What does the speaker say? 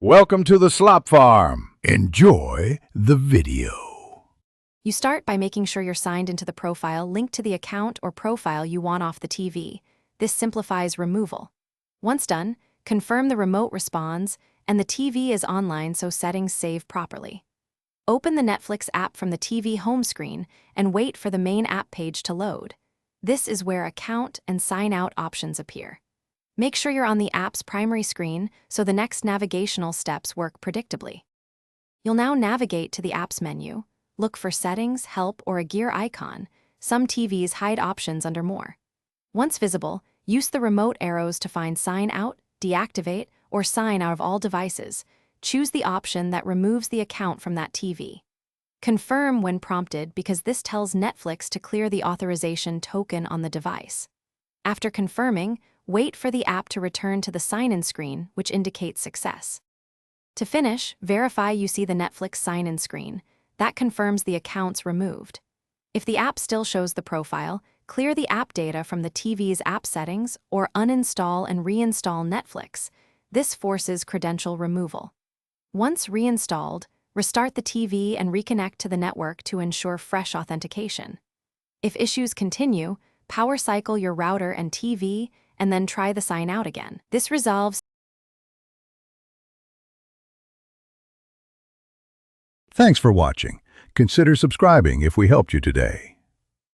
Welcome to the Slop Farm. Enjoy the video. You start by making sure you're signed into the profile linked to the account or profile you want off the TV. This simplifies removal. Once done, confirm the remote responds and the TV is online so settings save properly. Open the Netflix app from the TV home screen and wait for the main app page to load. This is where account and sign out options appear. Make sure you're on the app's primary screen so the next navigational steps work predictably. You'll now navigate to the app's menu, look for Settings, Help, or a gear icon. Some TVs hide options under More. Once visible, use the remote arrows to find Sign Out, Deactivate, or Sign Out of all devices. Choose the option that removes the account from that TV. Confirm when prompted because this tells Netflix to clear the authorization token on the device. After confirming, wait for the app to return to the sign-in screen, which indicates success. To finish, verify you see the Netflix sign-in screen. That confirms the account's removed. If the app still shows the profile, clear the app data from the TV's app settings or uninstall and reinstall Netflix. This forces credential removal. Once reinstalled, restart the TV and reconnect to the network to ensure fresh authentication. If issues continue, power cycle your router and TV and then try the sign out again. This resolves. Thanks for watching. Consider subscribing if we helped you today.